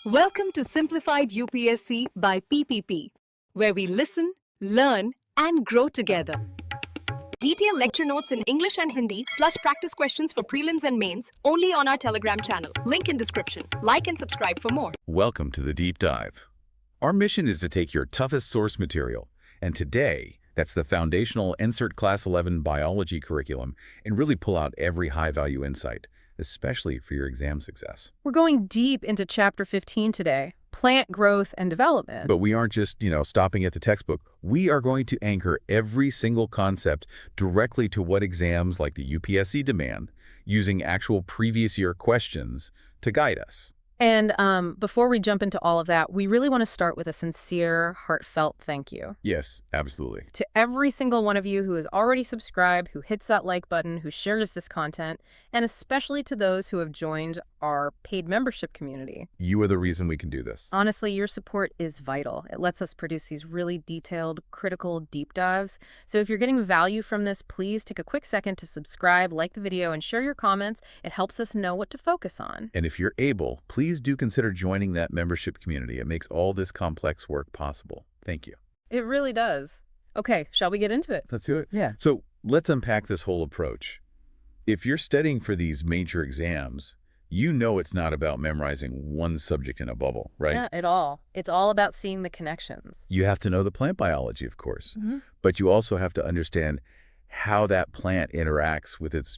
Welcome to Simplified UPSC by PPP, where we listen, learn, and grow together. Detailed lecture notes in English and Hindi, plus practice questions for prelims and mains, only on our Telegram channel. Link in description. Like and subscribe for more. Welcome to the Deep Dive. Our mission is to take your toughest source material, and today, that's the foundational NCERT Class 11 biology curriculum, and really pull out every high-value insight, especially for your exam success. We're going deep into Chapter 15 today, plant growth and development. But we aren't just, stopping at the textbook. We are going to anchor every single concept directly to what exams like the UPSC demand, using actual previous year questions to guide us. And before we jump into all of that, we really want to start with a sincere, heartfelt thank you. Yes, absolutely. To every single one of you who has already subscribed, who hits that like button, who shares this content, and especially to those who have joined our paid membership community. You are the reason we can do this. Honestly, your support is vital. It lets us produce these really detailed, critical deep dives. So if you're getting value from this, please take a quick second to subscribe, like the video, and share your comments. It helps us know what to focus on. And if you're able, please do consider joining that membership community. It makes all this complex work possible. Thank you. It really does. Okay, shall we get into it? Let's do it. Yeah. So let's unpack this whole approach. If you're studying for these major exams, you know it's not about memorizing one subject in a bubble, right? Yeah, at all. It's all about seeing the connections. You have to know the plant biology, of course, but you also have to understand how that plant interacts with its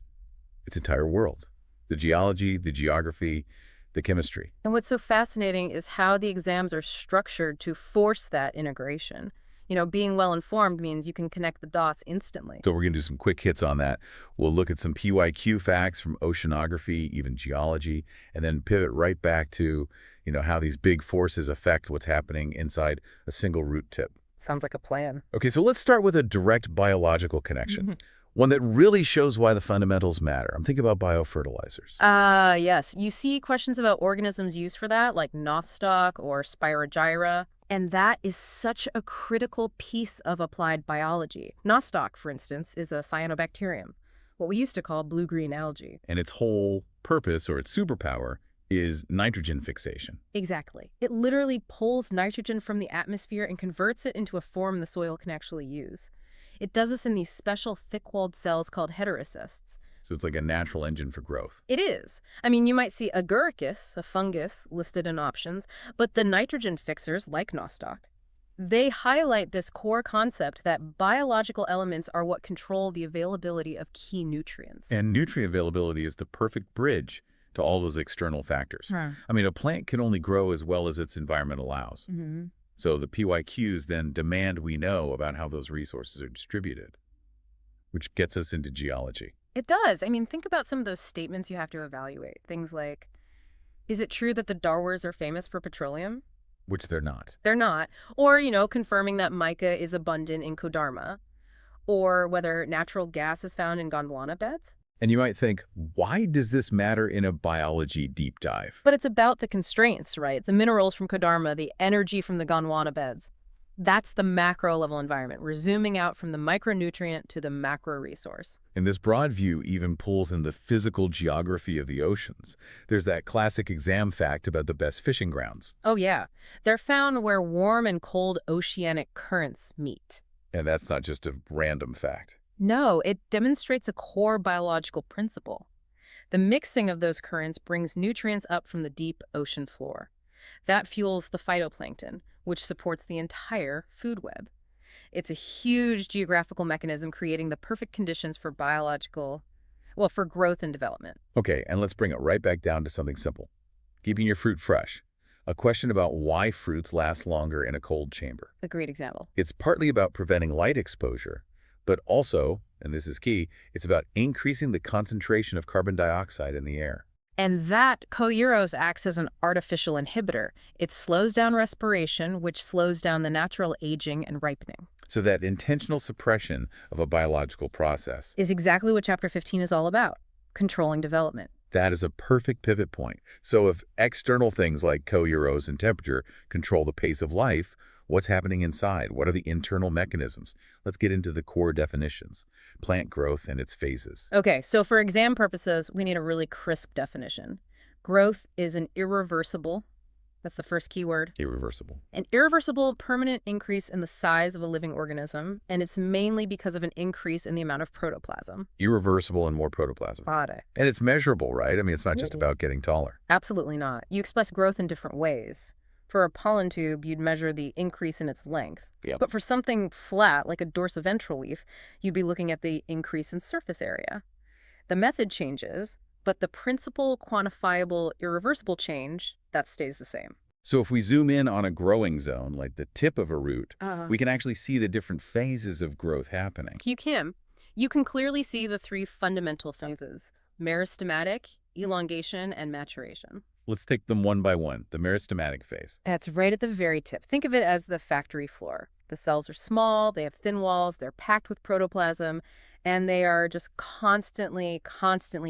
entire world, the geology, the geography, the chemistry. And what's so fascinating is how the exams are structured to force that integration. Being well-informed means you can connect the dots instantly. So we're going to do some quick hits on that. We'll look at some PYQ facts from oceanography, even geology, and then pivot right back to, how these big forces affect what's happening inside a single root tip. Sounds like a plan. Okay, so let's start with a direct biological connection. One that really shows why the fundamentals matter. I'm thinking about bio-fertilizers. Yes. You see questions about organisms used for that, like nostoc or spirogyra. And that is such a critical piece of applied biology. Nostoc, for instance, is a cyanobacterium, what we used to call blue-green algae. And its whole purpose, or its superpower, is nitrogen fixation. Exactly. It literally pulls nitrogen from the atmosphere and converts it into a form the soil can actually use. It does this in these special thick-walled cells called heterocysts. So it's like a natural engine for growth. It is. I mean, you might see agaricus, a fungus, listed in options, but the nitrogen fixers, like nostoc, they highlight this core concept that biological elements are what control the availability of key nutrients. And nutrient availability is the perfect bridge to all those external factors. I mean, a plant can only grow as well as its environment allows. So the PYQs then demand we know about how those resources are distributed, which gets us into geology. It does. I mean, think about some of those statements you have to evaluate. Things like, is it true that the Darwars are famous for petroleum? Which they're not. They're not. Or, confirming that mica is abundant in Kodarma. Or whether natural gas is found in Gondwana beds. And you might think, why does this matter in a biology deep dive? But it's about the constraints, right? The minerals from Kodarma, the energy from the Gondwana beds. That's the macro-level environment. We're zooming out from the micronutrient to the macro resource. And this broad view even pulls in the physical geography of the oceans. There's that classic exam fact about the best fishing grounds. Oh, yeah. They're found where warm and cold oceanic currents meet. And that's not just a random fact. No, it demonstrates a core biological principle. The mixing of those currents brings nutrients up from the deep ocean floor. That fuels the phytoplankton, which supports the entire food web. It's a huge geographical mechanism creating the perfect conditions for for growth and development. Okay, and let's bring it right back down to something simple. Keeping your fruit fresh. A question about why fruits last longer in a cold chamber. A great example. It's partly about preventing light exposure, but also, and this is key, it's about increasing the concentration of carbon dioxide in the air. And that co-urose acts as an artificial inhibitor. It slows down respiration, which slows down the natural aging and ripening. So that intentional suppression of a biological process is exactly what Chapter 15 is all about, controlling development. That is a perfect pivot point. So if external things like co-urose and temperature control the pace of life, what's happening inside? What are the internal mechanisms? Let's get into the core definitions. Plant growth and its phases. Okay, so for exam purposes, we need a really crisp definition. Growth is an irreversible, That's the first key word. Irreversible. An irreversible, permanent increase in the size of a living organism, and it's mainly because of an increase in the amount of protoplasm. Irreversible and more protoplasm. Got it. And it's measurable, right? I mean, it's not just about getting taller. Absolutely not. You express growth in different ways. For a pollen tube, you'd measure the increase in its length. Yep. But for something flat, like a dorsiventral leaf, you'd be looking at the increase in surface area. The method changes, but the principal quantifiable irreversible change, that stays the same. So if we zoom in on a growing zone, like the tip of a root, we can actually see the different phases of growth happening. You can. You can clearly see the three fundamental phases: meristematic, elongation, and maturation. Let's take them one by one. The meristematic phase. That's right at the very tip. Think of it as the factory floor. The cells are small, they have thin walls, they're packed with protoplasm, and they are just constantly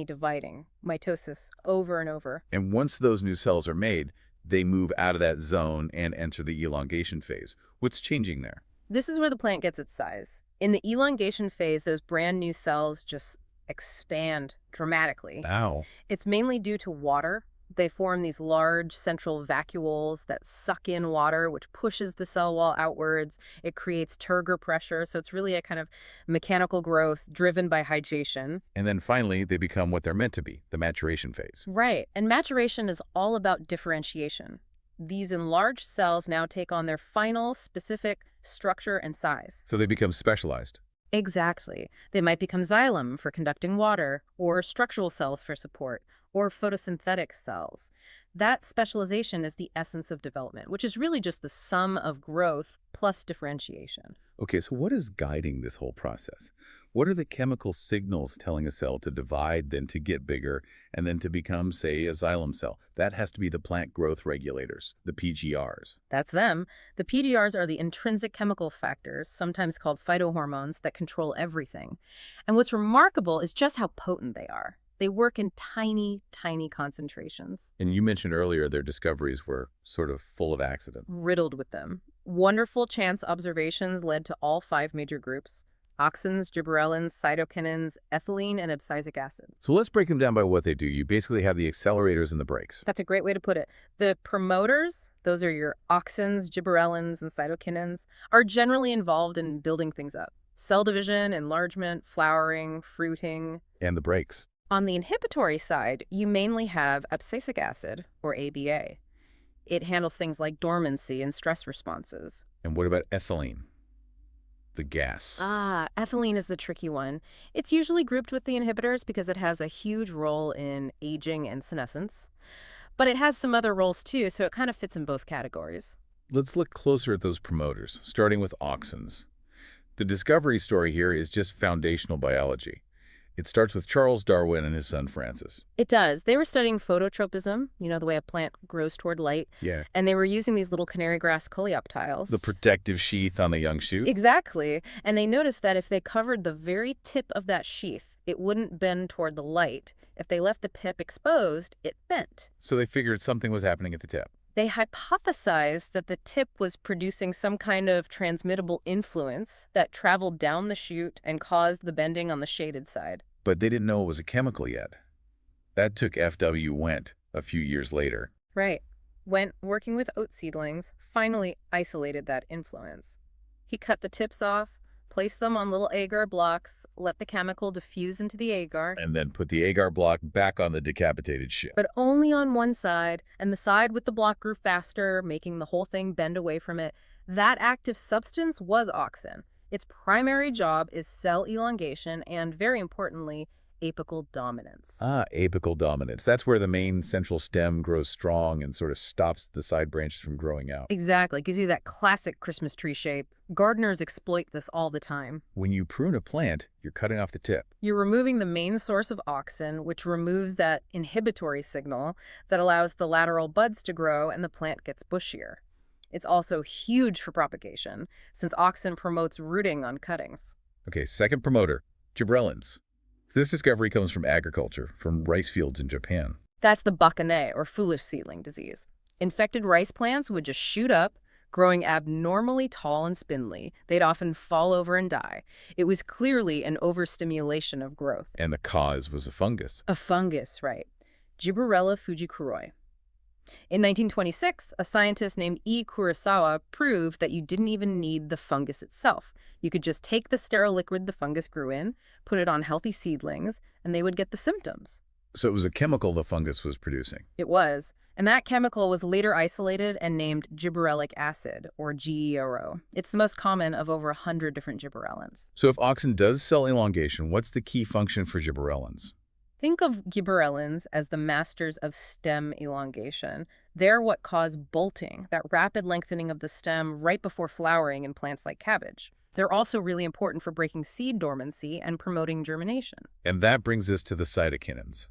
dividing, mitosis, over and over. And once those new cells are made, they move out of that zone and enter the elongation phase. What's changing there? This is where the plant gets its size. In the elongation phase, those brand new cells just expand dramatically. Wow. It's mainly due to water. They form these large central vacuoles that suck in water, which pushes the cell wall outwards. It creates turgor pressure, so it's really a kind of mechanical growth driven by hydration. And then finally, they become what they're meant to be, the maturation phase. Right, and maturation is all about differentiation. These enlarged cells now take on their final specific structure and size. So they become specialized. Exactly. They might become xylem for conducting water, or structural cells for support, or photosynthetic cells. That specialization is the essence of development, which is really just the sum of growth plus differentiation. Okay, so what is guiding this whole process? What are the chemical signals telling a cell to divide, then to get bigger, and then to become, say, a xylem cell? That has to be the plant growth regulators, the PGRs. That's them. The PGRs are the intrinsic chemical factors, sometimes called phytohormones, that control everything. And what's remarkable is just how potent they are. They work in tiny, tiny concentrations. And you mentioned earlier their discoveries were sort of full of accidents. Riddled with them. Wonderful chance observations led to all 5 major groups: Auxins, Gibberellins, Cytokinins, Ethylene, and Abscisic acid. So let's break them down by what they do. You basically have the accelerators and the brakes. That's a great way to put it. The promoters, those are your Auxins, Gibberellins, and Cytokinins, are generally involved in building things up. Cell division, enlargement, flowering, fruiting. And the brakes. On the inhibitory side, you mainly have abscisic acid, or ABA. It handles things like dormancy and stress responses. And what about ethylene? The gas. Ethylene is the tricky one. It's usually grouped with the inhibitors because it has a huge role in aging and senescence. But it has some other roles too, so it kind of fits in both categories. Let's look closer at those promoters, starting with auxins. The discovery story here is just foundational biology. It starts with Charles Darwin and his son Francis. It does. They were studying phototropism, you know, the way a plant grows toward light. Yeah. And they were using these little canary grass coleoptiles. The protective sheath on the young shoot. Exactly. And they noticed that if they covered the very tip of that sheath, it wouldn't bend toward the light. If they left the tip exposed, it bent. So they figured something was happening at the tip. They hypothesized that the tip was producing some kind of transmittable influence that traveled down the shoot and caused the bending on the shaded side. But they didn't know it was a chemical yet. That took F.W. Wendt a few years later. Right. Wendt, working with oat seedlings, finally isolated that influence. He cut the tips off, placed them on little agar blocks, let the chemical diffuse into the agar. And then put the agar block back on the decapitated ship. But only on one side, and the side with the block grew faster, making the whole thing bend away from it. That active substance was auxin. Its primary job is cell elongation and, very importantly, apical dominance. Apical dominance. That's where the main central stem grows strong and sort of stops the side branches from growing out. Exactly. Gives you that classic Christmas tree shape. Gardeners exploit this all the time. When you prune a plant, you're cutting off the tip. You're removing the main source of auxin, which removes that inhibitory signal that allows the lateral buds to grow and the plant gets bushier. It's also huge for propagation, since auxin promotes rooting on cuttings. Okay, second promoter, gibberellins. This discovery comes from agriculture, from rice fields in Japan. That's the bakane, or foolish seedling disease. Infected rice plants would just shoot up, growing abnormally tall and spindly. They'd often fall over and die. It was clearly an overstimulation of growth. And the cause was a fungus. A fungus, right. Gibberella fujikuroi. In 1926, a scientist named E. Kurosawa proved that you didn't even need the fungus itself. You could just take the sterile liquid the fungus grew in, put it on healthy seedlings, and they would get the symptoms. So it was a chemical the fungus was producing. It was. And that chemical was later isolated and named gibberellic acid, or GERO. It's the most common of over 100 different gibberellins. So if auxin does cell elongation, what's the key function for gibberellins? Think of gibberellins as the masters of stem elongation. They're what cause bolting, that rapid lengthening of the stem right before flowering in plants like cabbage. They're also really important for breaking seed dormancy and promoting germination. And that brings us to the cytokinins.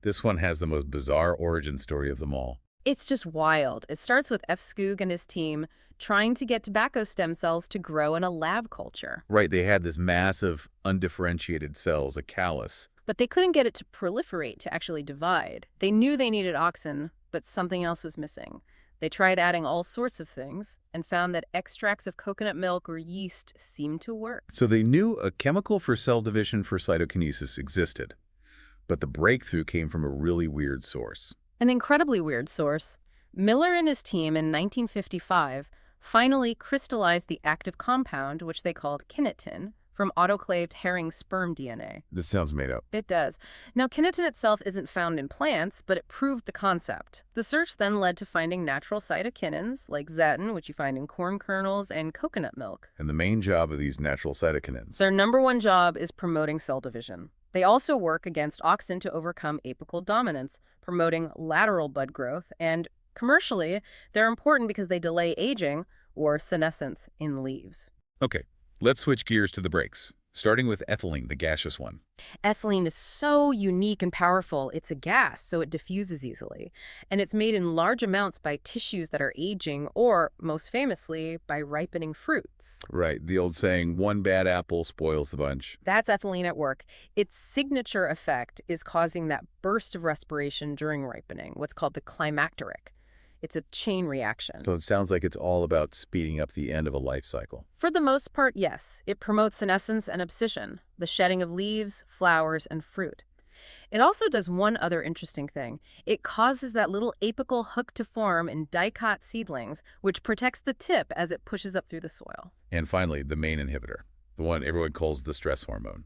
This one has the most bizarre origin story of them all. It's just wild. It starts with F. Skoog and his team trying to get tobacco stem cells to grow in a lab culture. Right, they had this massive, undifferentiated cells, a callus. But they couldn't get it to proliferate, to actually divide. They knew they needed auxin, but something else was missing. They tried adding all sorts of things and found that extracts of coconut milk or yeast seemed to work. So they knew a chemical for cell division for cytokinesis existed. But the breakthrough came from a really weird source. An incredibly weird source. Miller and his team in 1955 finally crystallized the active compound, which they called kinetin, from autoclaved herring sperm DNA. This sounds made up. It does. Now, kinetin itself isn't found in plants, but it proved the concept. The search then led to finding natural cytokinins, like zatin, which you find in corn kernels and coconut milk. And the main job of these natural cytokinins. Their number one job is promoting cell division. They also work against auxin to overcome apical dominance, promoting lateral bud growth, and commercially, they're important because they delay aging, or senescence, in leaves. Okay, let's switch gears to the breaks, starting with ethylene, the gaseous one. Ethylene is so unique and powerful. It's a gas, so it diffuses easily. And it's made in large amounts by tissues that are aging, or, most famously, by ripening fruits. Right, the old saying, one bad apple spoils the bunch. That's ethylene at work. Its signature effect is causing that burst of respiration during ripening, what's called the climacteric. It's a chain reaction. So it sounds like it's all about speeding up the end of a life cycle. For the most part, yes. It promotes senescence and abscission, the shedding of leaves, flowers, and fruit. It also does one other interesting thing. It causes that little apical hook to form in dicot seedlings, which protects the tip as it pushes up through the soil. And finally, the main inhibitor, the one everyone calls the stress hormone,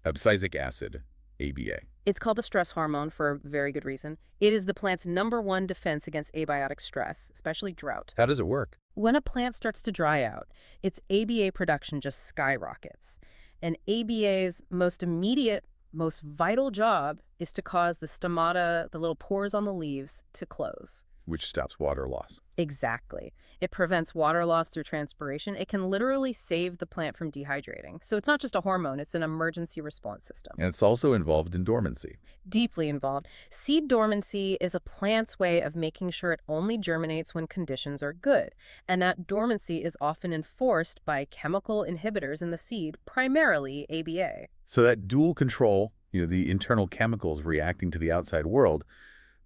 abscisic acid, ABA. It's called the stress hormone for a very good reason. It is the plant's #1 defense against abiotic stress, especially drought. How does it work? When a plant starts to dry out, its ABA production just skyrockets. And ABA's most immediate, most vital job is to cause the stomata, the little pores on the leaves, to close. Which stops water loss. Exactly. It prevents water loss through transpiration. It can literally save the plant from dehydrating. So it's not just a hormone, it's an emergency response system. And it's also involved in dormancy. Deeply involved. Seed dormancy is a plant's way of making sure it only germinates when conditions are good. And that dormancy is often enforced by chemical inhibitors in the seed, primarily ABA. So that dual control, the internal chemicals reacting to the outside world,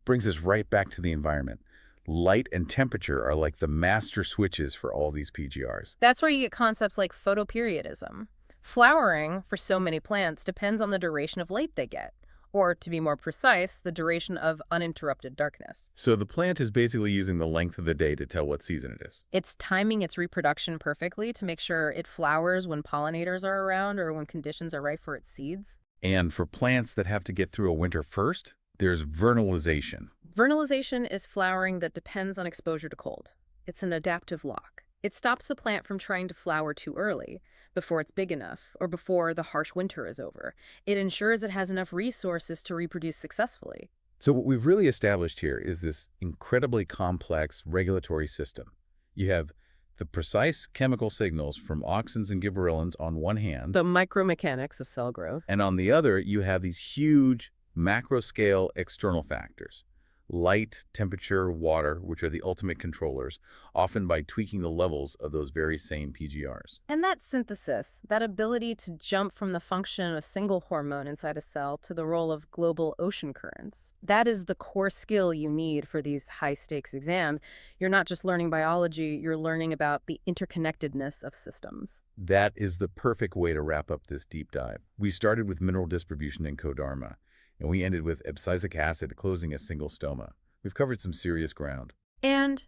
brings us right back to the environment. Light and temperature are like the master switches for all these PGRs. That's where you get concepts like photoperiodism. Flowering, for so many plants, depends on the duration of light they get, or, to be more precise, the duration of uninterrupted darkness. So the plant is basically using the length of the day to tell what season it is. It's timing its reproduction perfectly to make sure it flowers when pollinators are around or when conditions are right for its seeds. And for plants that have to get through a winter first, there's vernalisation. Vernalisation is flowering that depends on exposure to cold. It's an adaptive lock. It stops the plant from trying to flower too early, before it's big enough, or before the harsh winter is over. It ensures it has enough resources to reproduce successfully. So what we've really established here is this incredibly complex regulatory system. You have the precise chemical signals from auxins and gibberellins on one hand. The micromechanics of cell growth. And on the other, you have these huge macro-scale external factors. Light, temperature, water, which are the ultimate controllers, often by tweaking the levels of those very same PGRs. And that synthesis, that ability to jump from the function of a single hormone inside a cell to the role of global ocean currents, that is the core skill you need for these high-stakes exams. You're not just learning biology, you're learning about the interconnectedness of systems. That is the perfect way to wrap up this deep dive. We started with mineral distribution and codarma, and we ended with abscisic acid closing a single stoma. We've covered some serious ground. And,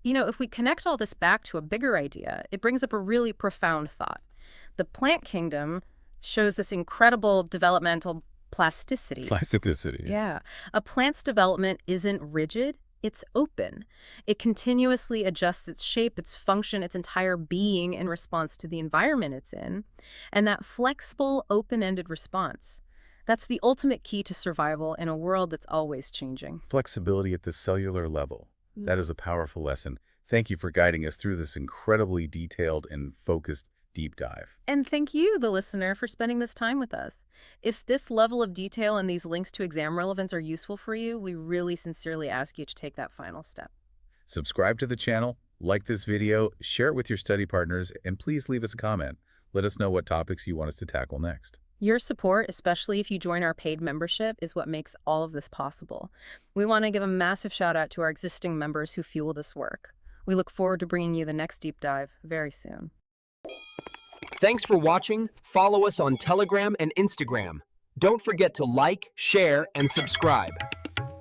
if we connect all this back to a bigger idea, it brings up a really profound thought. The plant kingdom shows this incredible developmental plasticity. Plasticity. Yeah. A plant's development isn't rigid, it's open. It continuously adjusts its shape, its function, its entire being in response to the environment it's in. And that flexible, open-ended response, that's the ultimate key to survival in a world that's always changing. Flexibility at the cellular level. That is a powerful lesson. Thank you for guiding us through this incredibly detailed and focused deep dive. And thank you, the listener, for spending this time with us. If this level of detail and these links to exam relevance are useful for you, we really sincerely ask you to take that final step. Subscribe to the channel, like this video, share it with your study partners, and please leave us a comment. Let us know what topics you want us to tackle next. Your support, especially if you join our paid membership, is what makes all of this possible. We want to give a massive shout out to our existing members who fuel this work. We look forward to bringing you the next deep dive very soon. Thanks for watching. Follow us on Telegram and Instagram. Don't forget to like, share, and subscribe.